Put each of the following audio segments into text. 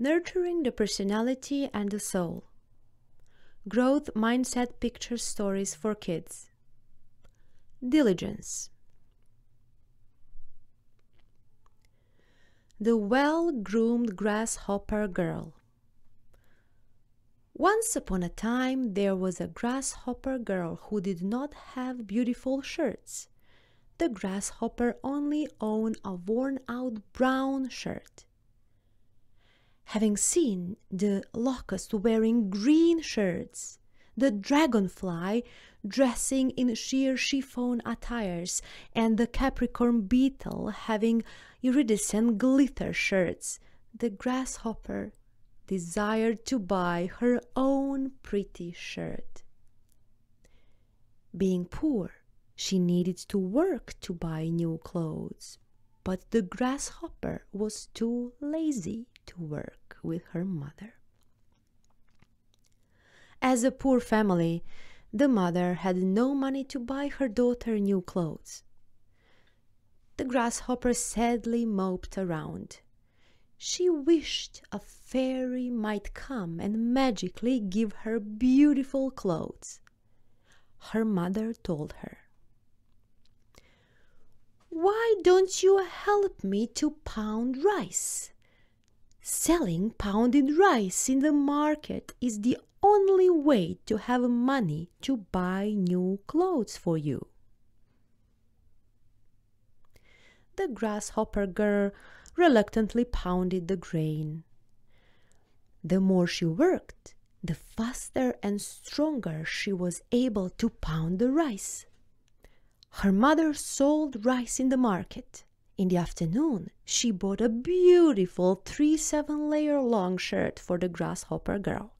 Nurturing the personality and the soul. Growth mindset picture stories for kids. Diligence. The well-groomed grasshopper girl. Once upon a time, there was a grasshopper girl who did not have beautiful shirts. The grasshopper only owned a worn-out brown shirt. Having seen the locust wearing green shirts, the dragonfly dressing in sheer chiffon attires, and the Capricorn beetle having iridescent glitter shirts, the grasshopper desired to buy her own pretty shirt. Being poor, she needed to work to buy new clothes, but the grasshopper was too lazy to work with her mother. As a poor family, the mother had no money to buy her daughter new clothes. The grasshopper sadly moped around. She wished a fairy might come and magically give her beautiful clothes. Her mother told her, "Why don't you help me to pound rice? Selling pounded rice in the market is the only way to have money to buy new clothes for you." The grasshopper girl reluctantly pounded the grain. The more she worked, the faster and stronger she was able to pound the rice. Her mother sold rice in the market. In the afternoon, she bought a beautiful 3-7-layer long shirt for the grasshopper girl.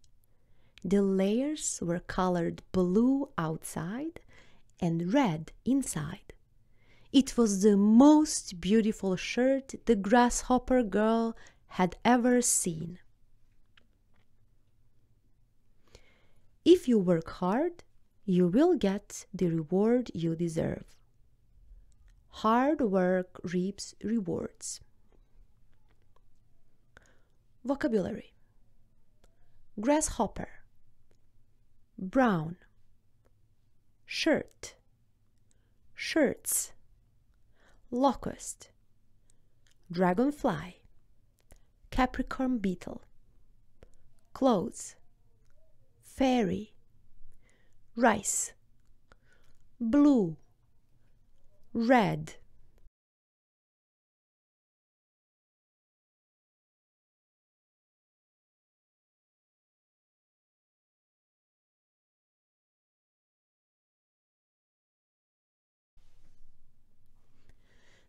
The layers were colored blue outside and red inside. It was the most beautiful shirt the grasshopper girl had ever seen. If you work hard, you will get the reward you deserve. Hard work reaps rewards. Vocabulary. Grasshopper, brown, shirt, shirts, locust, dragonfly, Capricorn beetle, clothes, fairy, rice, blue, red.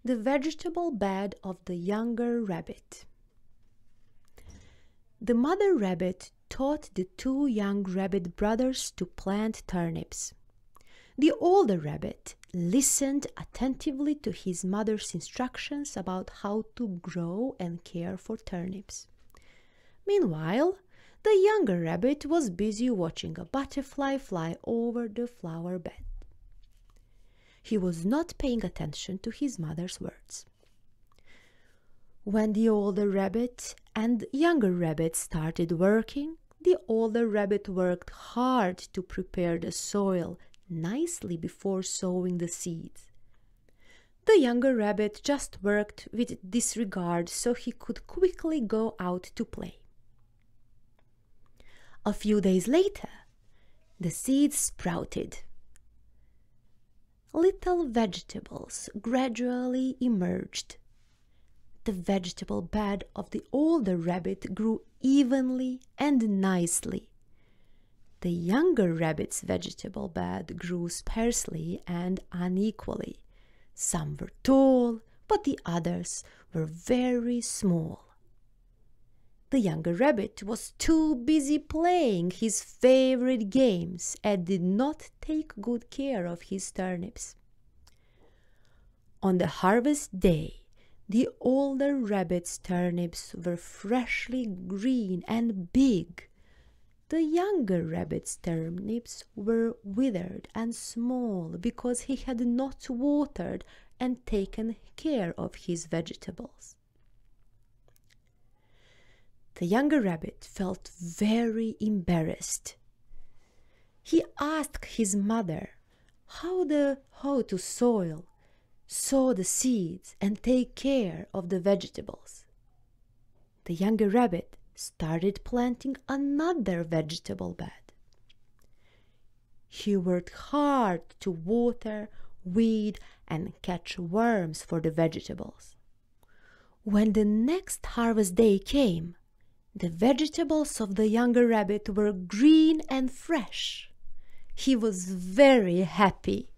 The vegetable bed of the younger rabbit. The mother rabbit taught the two young rabbit brothers to plant turnips. The older rabbit listened attentively to his mother's instructions about how to grow and care for turnips. Meanwhile, the younger rabbit was busy watching a butterfly fly over the flower bed. He was not paying attention to his mother's words. When the older rabbit and younger rabbit started working, the older rabbit worked hard to prepare the soil nicely before sowing the seeds. The younger rabbit just worked with disregard so he could quickly go out to play. A few days later, the seeds sprouted. Little vegetables gradually emerged. The vegetable bed of the older rabbit grew evenly and nicely. The younger rabbit's vegetable bed grew sparsely and unequally. Some were tall, but the others were very small. The younger rabbit was too busy playing his favorite games and did not take good care of his turnips. On the harvest day, the older rabbit's turnips were freshly green and big. The younger rabbit's turnips were withered and small because he had not watered and taken care of his vegetables. The younger rabbit felt very embarrassed. He asked his mother how to sow the seeds, and take care of the vegetables. The younger rabbit started planting another vegetable bed. He worked hard to water, weed, and catch worms for the vegetables. When the next harvest day came, the vegetables of the younger rabbit were green and fresh. He was very happy.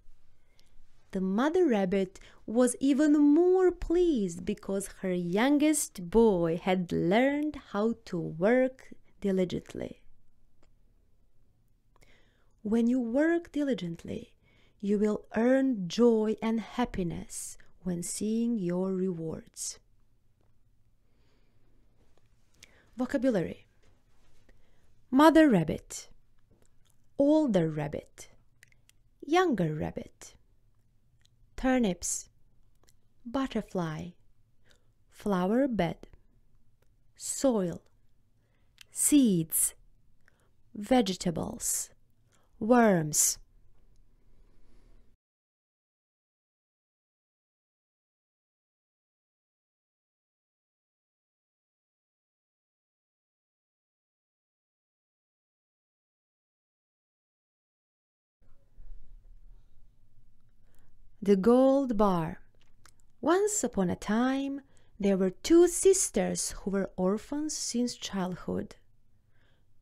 The mother rabbit was even more pleased because her youngest boy had learned how to work diligently. When you work diligently, you will earn joy and happiness when seeing your rewards. Vocabulary: mother rabbit, older rabbit, younger rabbit, turnips, butterfly, flower bed, soil, seeds, vegetables, worms. The gold bar. Once upon a time, there were two sisters who were orphans since childhood.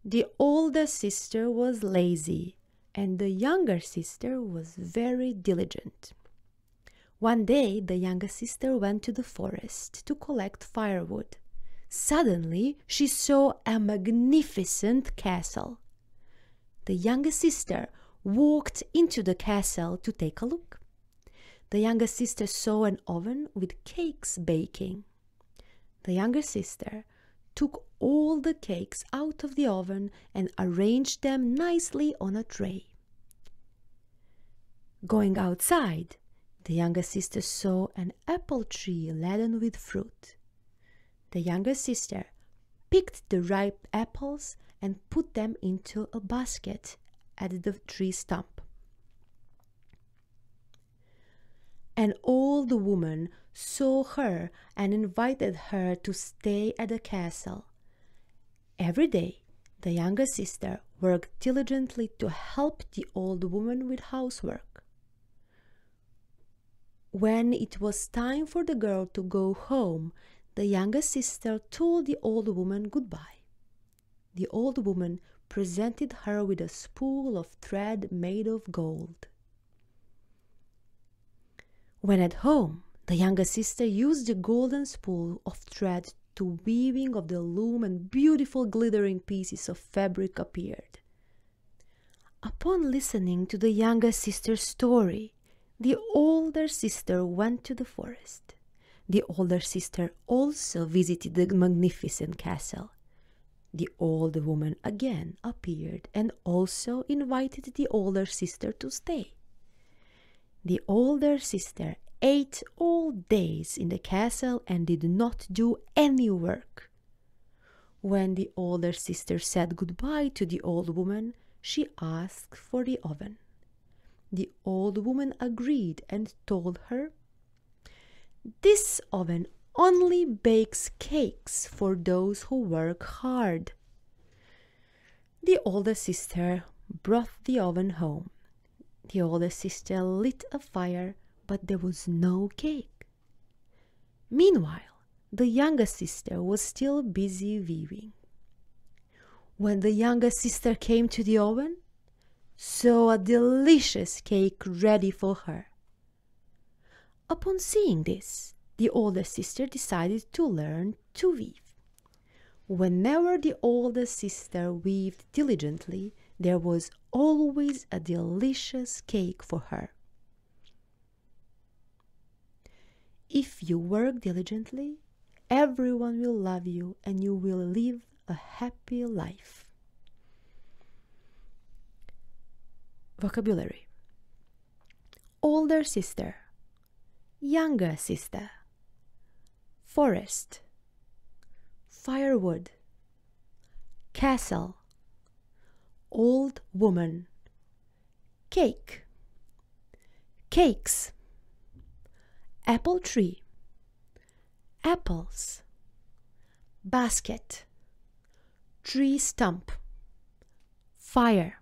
The older sister was lazy, and the younger sister was very diligent. One day, the younger sister went to the forest to collect firewood. Suddenly, she saw a magnificent castle. The younger sister walked into the castle to take a look. The younger sister saw an oven with cakes baking. The younger sister took all the cakes out of the oven and arranged them nicely on a tray. Going outside, the younger sister saw an apple tree laden with fruit. The younger sister picked the ripe apples and put them into a basket at the tree stump. An old woman saw her and invited her to stay at the castle. Every day, the younger sister worked diligently to help the old woman with housework. When it was time for the girl to go home, the younger sister told the old woman goodbye. The old woman presented her with a spool of thread made of gold. When at home, the younger sister used the golden spool of thread to weaving of the loom, and beautiful glittering pieces of fabric appeared. Upon listening to the younger sister's story, the older sister went to the forest. The older sister also visited the magnificent castle. The old woman again appeared and also invited the older sister to stay. The older sister ate all days in the castle and did not do any work. When the older sister said goodbye to the old woman, she asked for the oven. The old woman agreed and told her, "This oven only bakes cakes for those who work hard." The older sister brought the oven home. The older sister lit a fire, but there was no cake. Meanwhile, the younger sister was still busy weaving. When the younger sister came to the oven, saw a delicious cake ready for her. Upon seeing this, the older sister decided to learn to weave. Whenever the older sister weaved diligently, there was always a delicious cake for her. If you work diligently, everyone will love you and you will live a happy life. Vocabulary: older sister, younger sister, forest, firewood, castle, old woman, cake, cakes, apple tree, apples, basket, tree stump, fire,